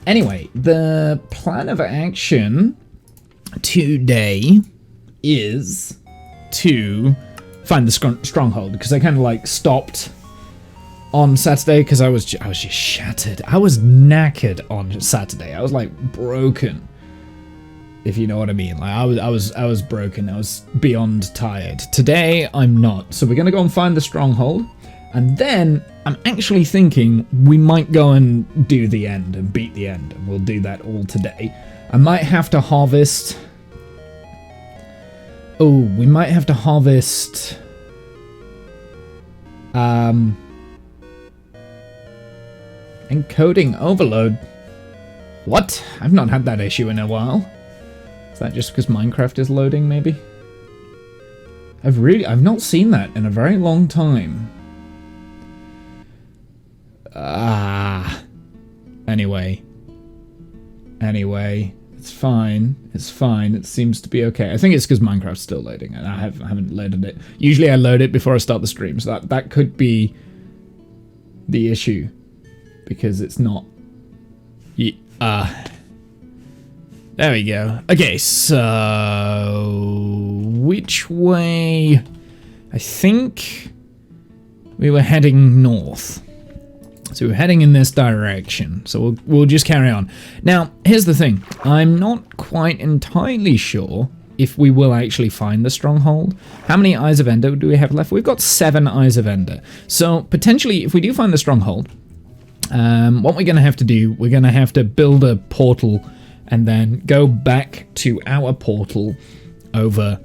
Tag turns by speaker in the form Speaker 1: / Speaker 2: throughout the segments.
Speaker 1: Anyway, the plan of action today is to find the stronghold, because I kind of like stopped on Saturday because I was just shattered. I was knackered on Saturday. I was like broken, if you know what I mean. Like I was broken. I was beyond tired. Today I'm not. So we're gonna go and find the stronghold, and then I'm actually thinking we might go and do the end and beat the end, and we'll do that all today. I might have to harvest. Oh, we might have to harvest. Encoding overload. What? I've not had that issue in a while. Is that just because Minecraft is loading, maybe? I've not seen that in a very long time. Anyway, it's fine. It's fine. It seems to be okay. I think it's because Minecraft's still loading, and I haven't loaded it. Usually I load it before I start the stream, so that could be the issue, because it's not. There we go. Okay, so which way? I think we were heading north. So we're heading in this direction. So we'll just carry on. Now, here's the thing. I'm not quite entirely sure if we will actually find the stronghold. How many Eyes of Ender do we have left? We've got 7 Eyes of Ender. So potentially, if we do find the stronghold, what we're going to have to do, we're going to have to build a portal and then go back to our portal over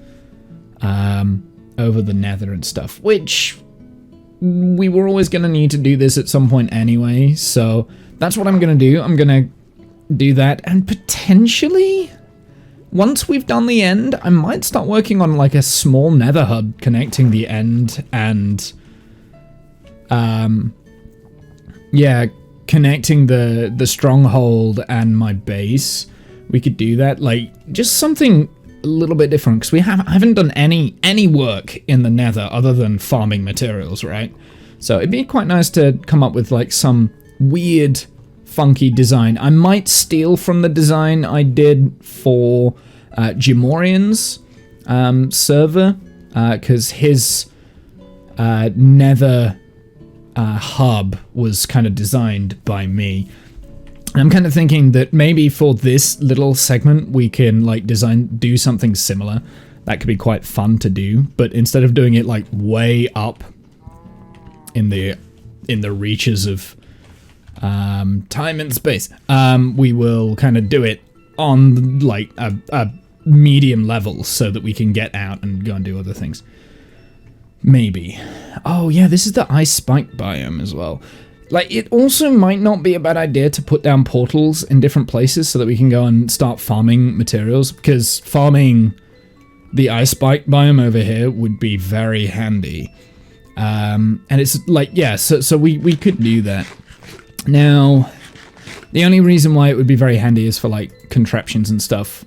Speaker 1: the Nether and stuff, which we were always going to need to do this at some point anyway, so that's what I'm going to do. I'm going to do that, and potentially, once we've done the end, I might start working on like a small Nether hub connecting the end and, yeah, connecting the stronghold and my base. We could do that, like, just something a little bit different, because I haven't done any work in the Nether other than farming materials, right? So it'd be quite nice to come up with like some weird, funky design. I might steal from the design I did for Jimorian's server, because his Nether hub was kind of designed by me. I'm kind of thinking that maybe for this little segment we can like do something similar. That could be quite fun to do, but instead of doing it like way up in the reaches of time and space, we will kind of do it on like a medium level so that we can get out and go and do other things. Maybe. Oh yeah, this is the ice spike biome as well. Like, it also might not be a bad idea to put down portals in different places so that we can go and start farming materials, because farming the ice spike biome over here would be very handy. And it's like, yeah, so we could do that. Now, the only reason why it would be very handy is for, like, contraptions and stuff.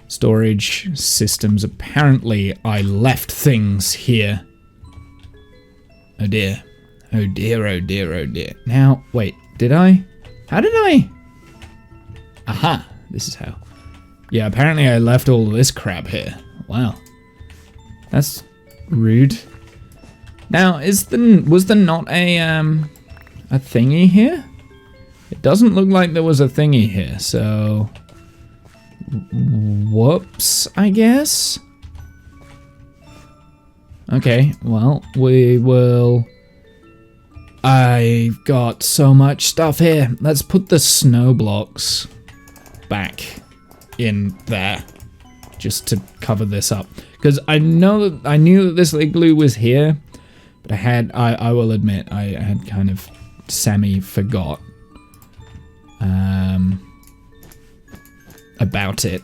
Speaker 1: Storage systems. Apparently, I left things here. Oh dear. Oh dear, oh dear, oh dear. Now, wait, did I? How did I? Aha, this is how. Yeah, apparently I left all of this crap here. Wow. That's rude. Now, was there not a thingy here? It doesn't look like there was a thingy here, so... Whoops, I guess? Okay, well, we will... I've got so much stuff here. Let's put the snow blocks back in there just to cover this up. Because I knew that this igloo was here, but I will admit, I had kind of semi-forgot about it.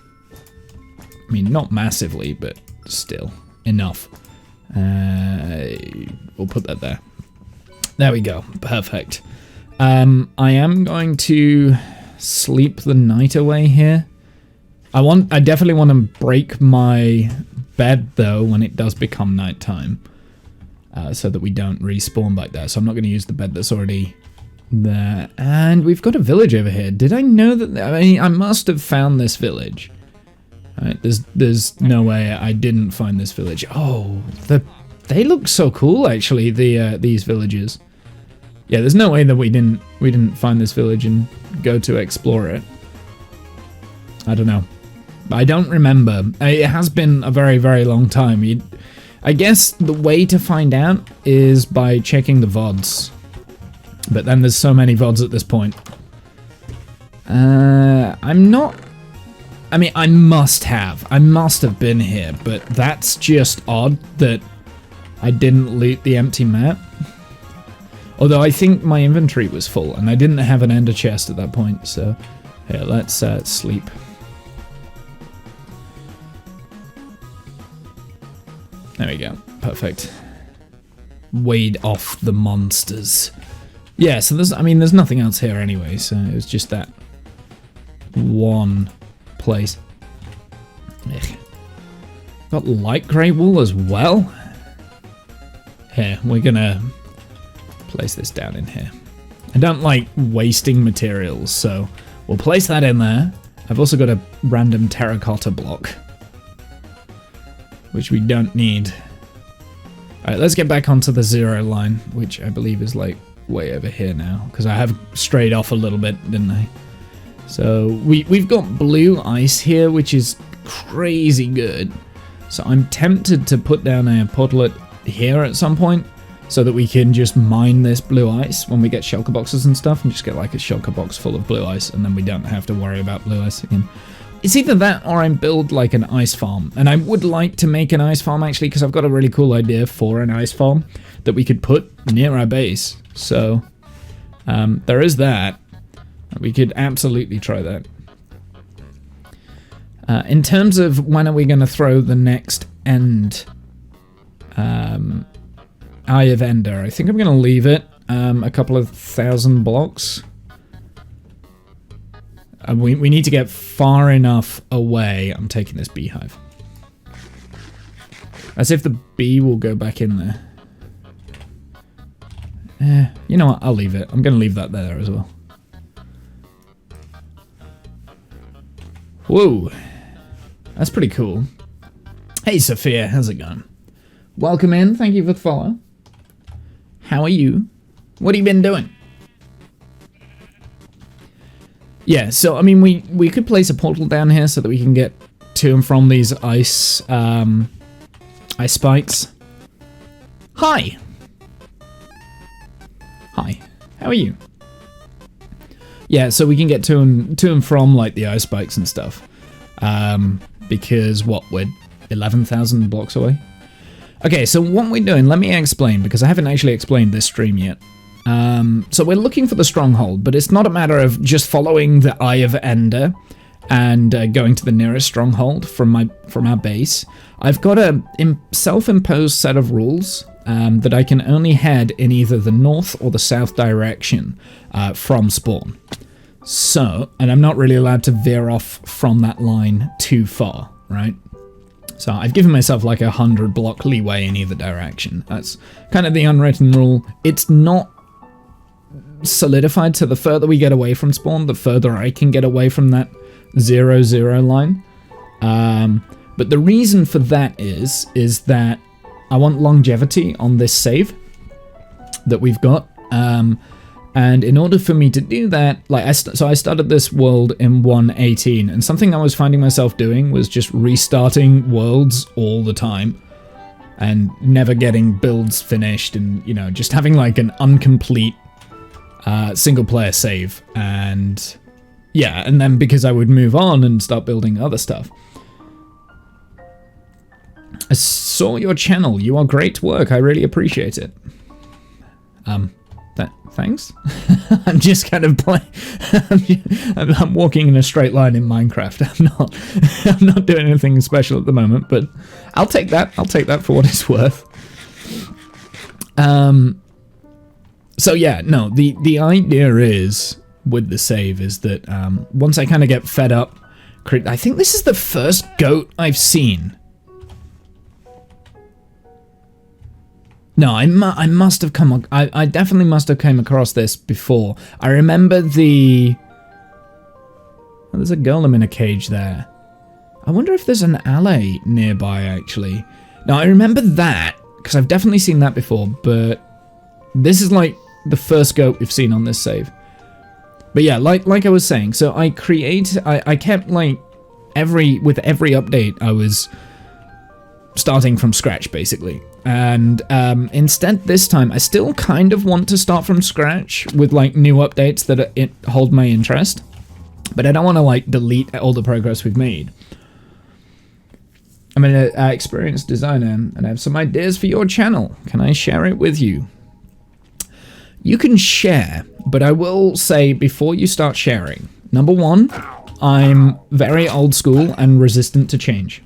Speaker 1: I mean, not massively, but still enough. We'll put that there. There we go. Perfect. I am going to sleep the night away here. I definitely want to break my bed though when it does become nighttime. so that we don't respawn back there. So I'm not going to use the bed that's already there. And we've got a village over here. Did I know that? I mean, I must have found this village. Right, there's no way I didn't find this village. Oh, they look so cool actually. These villages. Yeah, there's no way that we didn't find this village and go to explore it. I don't know. I don't remember. It has been a very, very long time. I guess the way to find out is by checking the VODs. But then there's so many VODs at this point. I'm not... I mean, I must have been here, but that's just odd that I didn't loot the empty map. Although I think my inventory was full, and I didn't have an ender chest at that point, so... Here, let's sleep. There we go. Perfect. Wade off the monsters. Yeah, so there's nothing else here anyway, so it was just that one place. Ugh. Got light grey wool as well. Here, we're gonna place this down in here. I don't like wasting materials, so we'll place that in there. I've also got a random terracotta block, which we don't need. Alright, let's get back onto the 0 line, which I believe is like way over here now, because I have strayed off a little bit, didn't I? So we've got blue ice here, which is crazy good. So I'm tempted to put down a portalet here at some point, so that we can just mine this blue ice when we get shulker boxes and stuff, and just get like a shulker box full of blue ice, and then we don't have to worry about blue ice again. It's either that or I build like an ice farm, and I would like to make an ice farm actually, because I've got a really cool idea for an ice farm that we could put near our base. So there is that. We could absolutely try that. In terms of when are we going to throw the next end Eye of Ender, I think I'm going to leave it a couple of 1,000 blocks. We need to get far enough away. I'm taking this beehive. As if the bee will go back in there. You know what? I'll leave it. I'm going to leave that there as well. Whoa. That's pretty cool. Hey, Sophia. How's it going? Welcome in. Thank you for the follow. How are you? What have you been doing? Yeah, so, I mean, we could place a portal down here so that we can get to and from these ice spikes. Hi! Hi. How are you? Yeah, so we can get to and from, like, the ice spikes and stuff. Because, what, we're 11,000 blocks away? Okay, so what we're doing, let me explain, because I haven't actually explained this stream yet. So we're looking for the stronghold, but it's not a matter of just following the Eye of Ender and going to the nearest stronghold from our base. I've got a self-imposed set of rules that I can only head in either the north or the south direction from spawn. So, and I'm not really allowed to veer off from that line too far, right? So I've given myself like 100 block leeway in either direction. That's kind of the unwritten rule. It's not solidified, so the further we get away from spawn, the further I can get away from that 0-0 line. But the reason for that is that I want longevity on this save that we've got. And in order for me to do that, like so I started this world in 1.18, and something I was finding myself doing was just restarting worlds all the time and never getting builds finished, and you know, just having like an incomplete single player save. And yeah, and then because I would move on and start building other stuff. I saw your channel. You are great work. I really appreciate it. Thanks. I'm just kind of playing. I'm walking in a straight line in Minecraft. I'm not doing anything special at the moment, but I'll take that. I'll take that for what it's worth. So yeah, no, the idea is with the save is that once I kind of get fed up, I think this is the first goat I've seen. No, I must have I definitely must have came across this before. I remember the... Oh, there's a golem in a cage there. I wonder if there's an alley nearby, actually. Now, I remember that, because I've definitely seen that before, but this is like the first goat we've seen on this save. But yeah, like I was saying, so I kept like with every update, I was starting from scratch, basically. And instead this time, I still kind of want to start from scratch with like new updates that hold my interest. But I don't want to like delete all the progress we've made. I'm an experienced designer and I have some ideas for your channel. Can I share it with you? You can share, but I will say before you start sharing, number one, I'm very old school and resistant to change.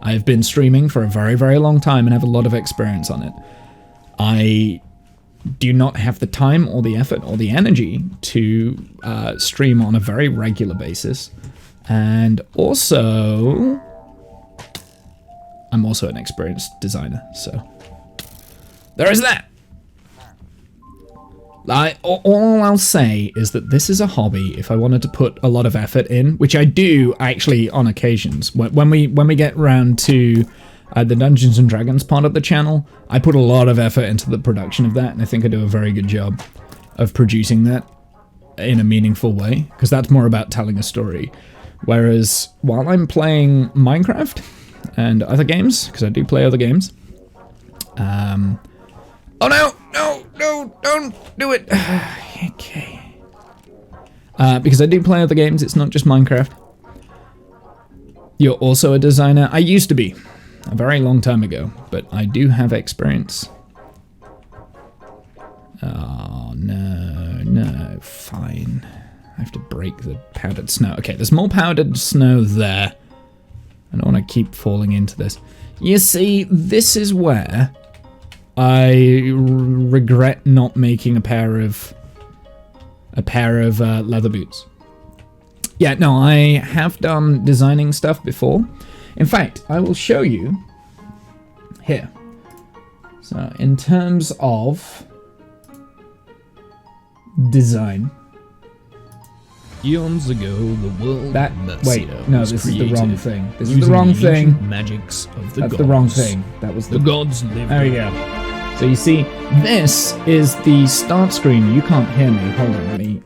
Speaker 1: I've been streaming for a very, very long time and have a lot of experience on it. I do not have the time or the effort or the energy to stream on a very regular basis. And also, I'm also an experienced designer, so there is that. All I'll say is that this is a hobby if I wanted to put a lot of effort in, which I do actually on occasions. When we get around to the Dungeons and Dragons part of the channel, I put a lot of effort into the production of that, and I think I do a very good job of producing that in a meaningful way, because that's more about telling a story. Whereas while I'm playing Minecraft and other games, because I do play other games, oh no, don't do it. Okay. Because I do play other games, it's not just Minecraft. You're also a designer. I used to be, a very long time ago, but I do have experience. Oh, no, fine. I have to break the powdered snow. Okay, there's more powdered snow there. I don't want to keep falling into this. You see, this is where I regret not making a pair of leather boots. Yeah, no, I have done designing stuff before. In fact, I will show you here. So, in terms of design.
Speaker 2: Eons ago, the world
Speaker 1: This is the wrong thing. This is the
Speaker 2: using
Speaker 1: wrong
Speaker 2: the
Speaker 1: thing.
Speaker 2: ancient magics of the
Speaker 1: That's
Speaker 2: gods.
Speaker 1: the wrong thing. That was
Speaker 2: The gods lived.
Speaker 1: There we go. So you see, this is the start screen. You can't hear me. Hold on, let me.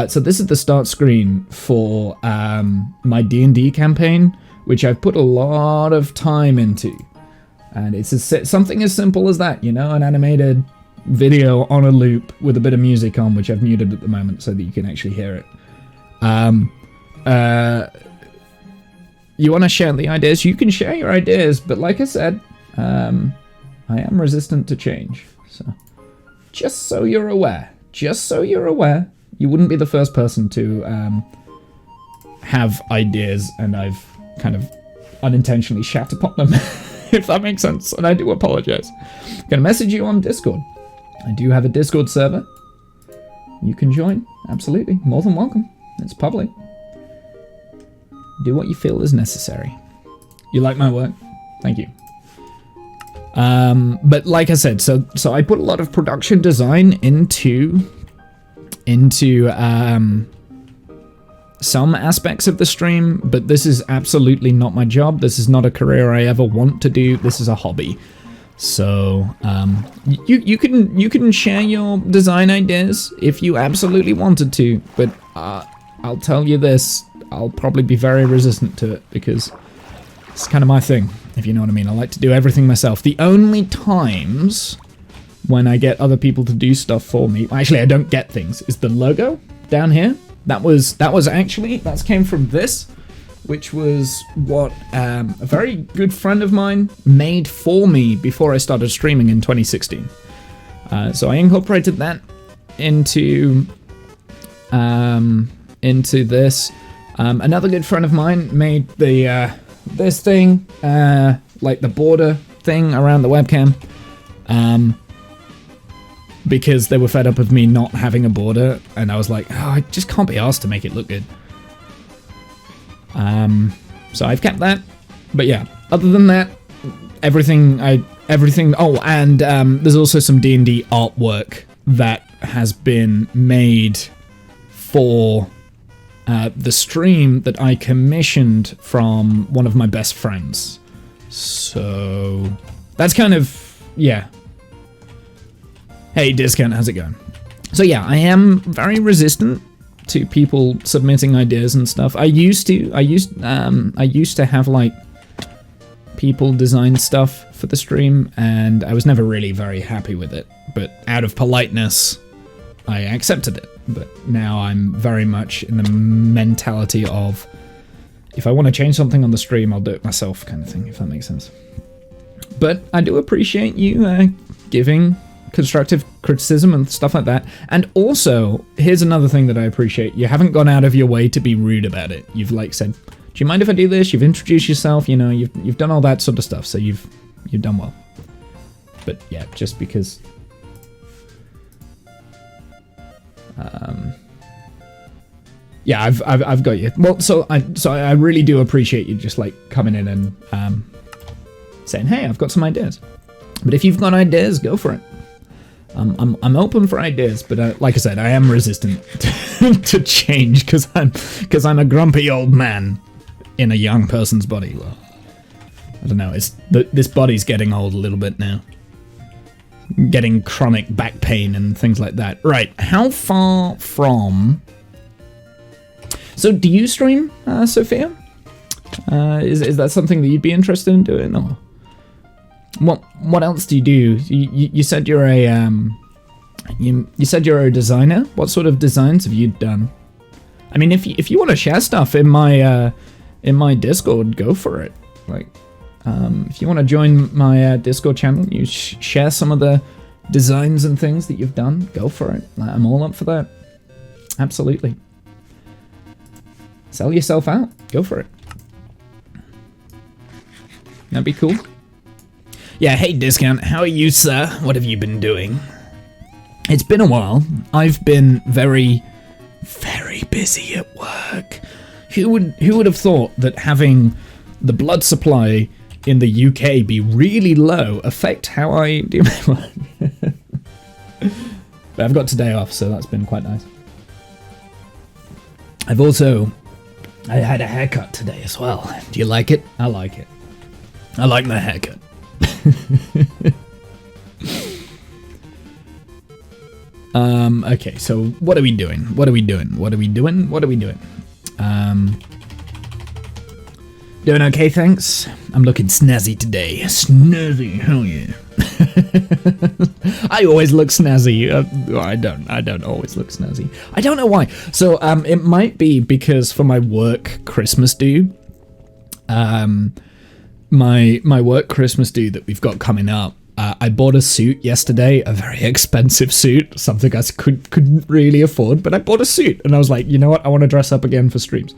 Speaker 1: So this is the start screen for my D&D campaign, which I've put a lot of time into. And it's something as simple as that, you know, an animated video on a loop with a bit of music on, which I've muted at the moment so that you can actually hear it. You want to share the ideas? You can share your ideas, but like I said, I am resistant to change. So, just so you're aware, you wouldn't be the first person to have ideas, and I've kind of unintentionally shat upon them, if that makes sense, and I do apologize. I'm gonna message you on Discord. I do have a Discord server. You can join, absolutely, more than welcome. It's public. Do what you feel is necessary. You like my work? Thank you. But like I said, so I put a lot of production design into some aspects of the stream, but this is absolutely not my job. This is not a career I ever want to do. This is a hobby. So you can share your design ideas if you absolutely wanted to, but I'll tell you this, I'll probably be very resistant to it because it's kind of my thing, if you know what I mean. I like to do everything myself. The only times when I get other people to do stuff for me, actually I don't get things, is the logo down here. That came from this, which was what a very good friend of mine made for me before I started streaming in 2016. So I incorporated that into this. Another good friend of mine made the this thing, like the border thing around the webcam, because they were fed up of me not having a border, and I was like, oh, I just can't be asked to make it look good. So I've kept that, but yeah, other than that, everything everything. Oh, and there's also some D&D artwork that has been made for the stream that I commissioned from one of my best friends. So that's kind of, yeah. Hey, Discount, how's it going? So yeah, I am very resistant to people submitting ideas and stuff. I used to have like people design stuff for the stream, and I was never really very happy with it. But out of politeness, I accepted it. But now I'm very much in the mentality of, if I want to change something on the stream, I'll do it myself, kind of thing, if that makes sense. But I do appreciate you giving constructive criticism and stuff like that. And also, here's another thing that I appreciate. You haven't gone out of your way to be rude about it. You've like said, do you mind if I do this? You've introduced yourself, you know, you've done all that sort of stuff, so you've done well. But yeah, just because yeah, I've got you. Well, so I really do appreciate you just like coming in and saying, hey, I've got some ideas. But if you've got ideas, go for it. I'm open for ideas, but like I said, I am resistant to change because I'm a grumpy old man in a young person's body. Well, I don't know. This body's getting old a little bit now, getting chronic back pain and things like that. Right? How far from? So, do you stream, Sophia? Is that something that you'd be interested in doing, or? What else do you do? You said you're a you said you're a designer. What sort of designs have you done? I mean, if you want to share stuff in my Discord, go for it. Like, if you want to join my Discord channel, you share some of the designs and things that you've done. Go for it. I'm all up for that. Absolutely. Sell yourself out. Go for it. That'd be cool. Yeah, hey Discount, how are you, sir? What have you been doing? It's been a while. I've been very, very busy at work. Who would have thought that having the blood supply in the UK be really low affect how I do my work? But I've got today off, so that's been quite nice. I had a haircut today as well. Do you like it? I like it. I like my haircut. Okay, so what are we doing? Doing okay, thanks. I'm looking snazzy today. Snazzy, hell yeah. I always look snazzy. I don't always look snazzy. I don't know why. So, it might be because for my work Christmas do, my work Christmas do that we've got coming up, I bought a suit yesterday, a very expensive suit, something I couldn't really afford, but I bought a suit, and I was like, you know what, I want to dress up again for streams.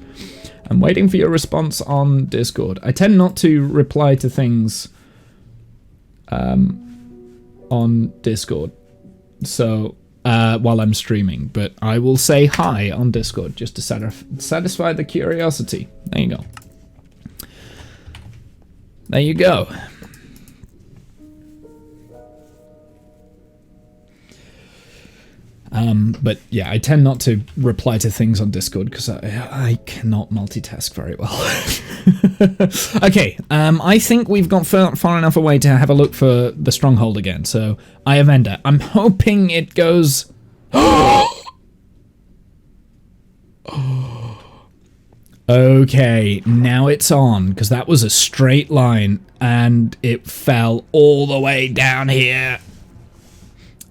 Speaker 1: I'm waiting for your response on Discord. I tend not to reply to things on Discord, so while I'm streaming, but I will say hi on Discord just to satisfy the curiosity. There you go. There you go. But yeah, I tend not to reply to things on Discord because I cannot multitask very well. Okay, I think we've got far enough away to have a look for the stronghold again. So I have Ender. I'm hoping it goes. Okay, now it's on, because that was a straight line and it fell all the way down here.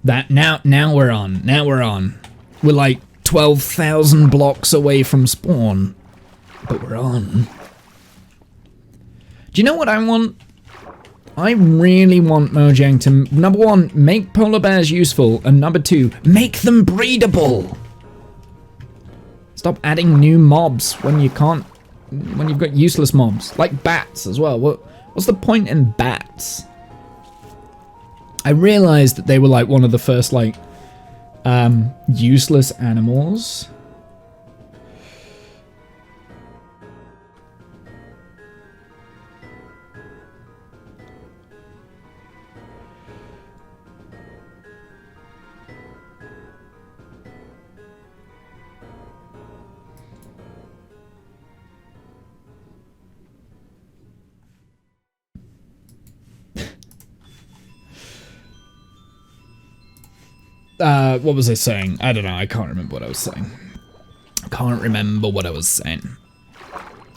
Speaker 1: That now we're on. Now we're on. We're like 12,000 blocks away from spawn, but we're on. Do you know what I want? I really want Mojang to, number one, make polar bears useful, and number two, make them breedable. Stop adding new mobs when you can't, when you've got useless mobs, like bats as well. What's the point in bats? I realized that they were like one of the first like useless animals. what was I saying? I don't know. I can't remember what I was saying.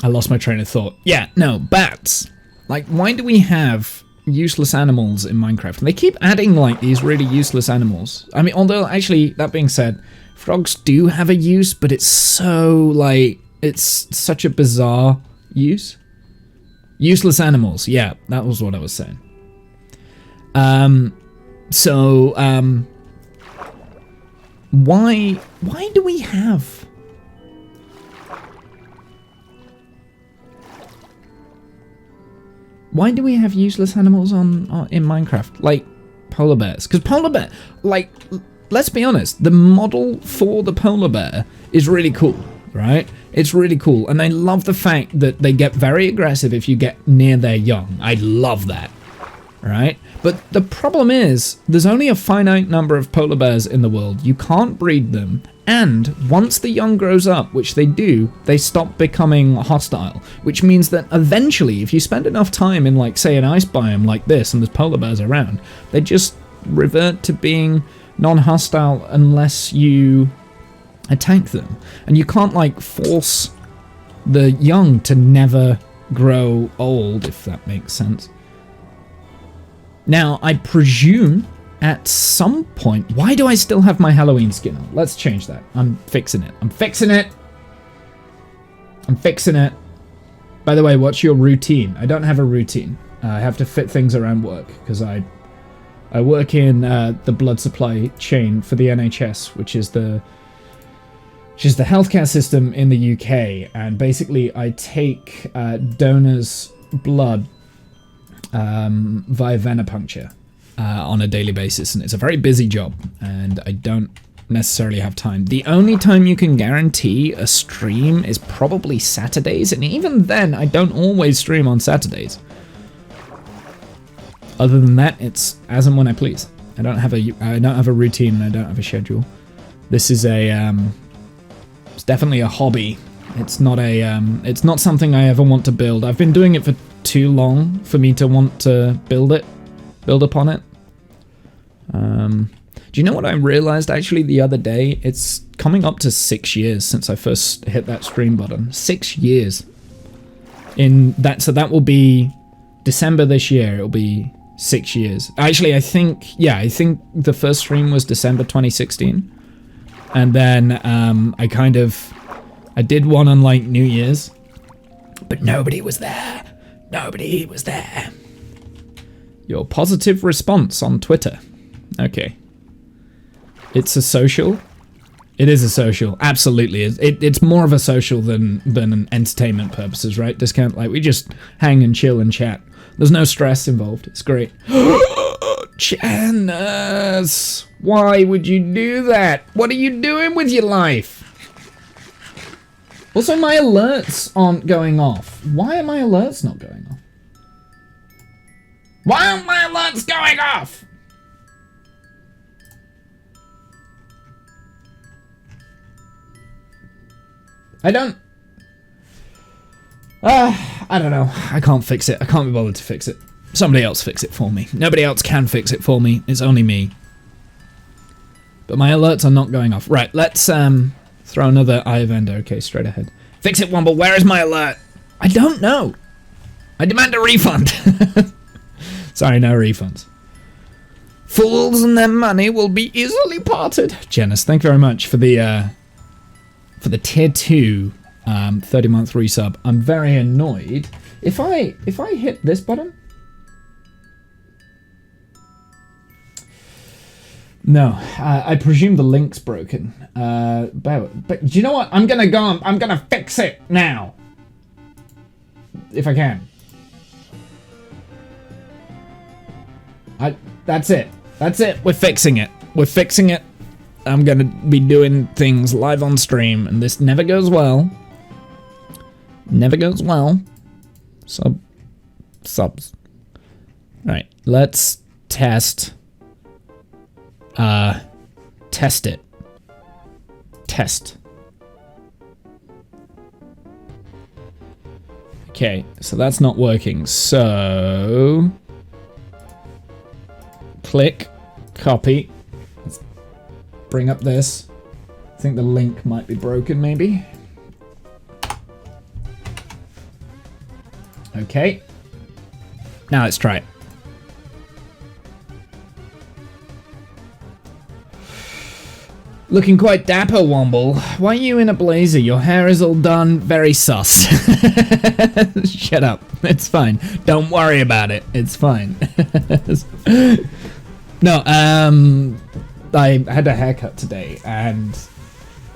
Speaker 1: I lost my train of thought. Yeah, no, bats. Like, why do we have useless animals in Minecraft? And they keep adding, like, these really useless animals. I mean, although, actually, that being said, frogs do have a use, but it's so, like, it's such a bizarre use. Useless animals. Yeah, that was what I was saying. Why do we have... Why do we have useless animals in Minecraft? Like, polar bears. Because polar bear... Like, let's be honest. The model for the polar bear is really cool, right? It's really cool. And I love the fact that they get very aggressive if you get near their young. I love that, right? But the problem is, there's only a finite number of polar bears in the world. You can't breed them. And once the young grows up, which they do, they stop becoming hostile. Which means that eventually, if you spend enough time in, like, say, an ice biome like this, and there's polar bears around, they just revert to being non-hostile unless you attack them. And you can't, like, force the young to never grow old, if that makes sense. Now, I presume at some point... Why do I still have my Halloween skin on? Let's change that. I'm fixing it. I'm fixing it! By the way, what's your routine? I don't have a routine. I have to fit things around work, because I work in the blood supply chain for the NHS, which is the healthcare system in the UK, and basically I take donors' blood via venipuncture on a daily basis, and it's a very busy job, and I don't necessarily have time. The only time you can guarantee a stream is probably Saturdays, and even then I don't always stream on Saturdays. Other than that, it's as and when I please. I don't have a routine, and I don't have a schedule. This is it's definitely a hobby. It's not it's not something I ever want to build. I've been doing it for too long for me to want to build upon it. Do you know what I realized actually the other day? It's coming up to 6 years since I first hit that stream button. 6 years. So that will be December this year. It'll be 6 years. Actually, I think the first stream was December 2016. And then I did one on, like, New Year's, but nobody was there. Nobody was there. Your positive response on Twitter. Okay. It's a social. It is a social. Absolutely. It's more of a social than an entertainment purposes, right? Discount, like, we just hang and chill and chat. There's no stress involved. It's great. Janice, why would you do that? What are you doing with your life? Also, my alerts aren't going off. Why are my alerts not going off? Why aren't my alerts going off? I don't know. I can't fix it. I can't be bothered to fix it. Somebody else fix it for me. Nobody else can fix it for me. It's only me. But my alerts are not going off. Right, let's throw another eye of ender. Okay, straight ahead. Fix it, Wumble. Where is my alert? I don't know. I demand a refund. Sorry, no refunds. Fools and their money will be easily parted. Janice, thank you very much for the tier 2 30-month resub. I'm very annoyed. If I hit this button. No, I presume the link's broken. But do you know what? I'm gonna fix it now. If I can. That's it. That's it. We're fixing it. We're fixing it. I'm gonna be doing things live on stream, and this never goes well. Never goes well. Subs. Right, let's test. Test it. Test. Okay, so that's not working. So click, copy. bring up this. I think the link might be broken, maybe. Okay. Now let's try it. Looking quite dapper, Womble. Why are you in a blazer? Your hair is all done. Very sus. Shut up. It's fine. Don't worry about it. It's fine. No, I had a haircut today, and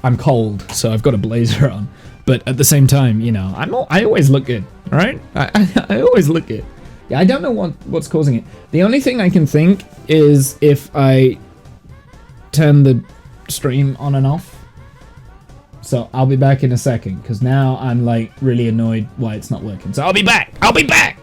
Speaker 1: I'm cold, so I've got a blazer on. But at the same time, you know, I always look good, all right? I always look good. Yeah, I don't know what's causing it. The only thing I can think is if I turn the stream on and off. So I'll be back in a second, because now I'm like really annoyed why it's not working. So I'll be back.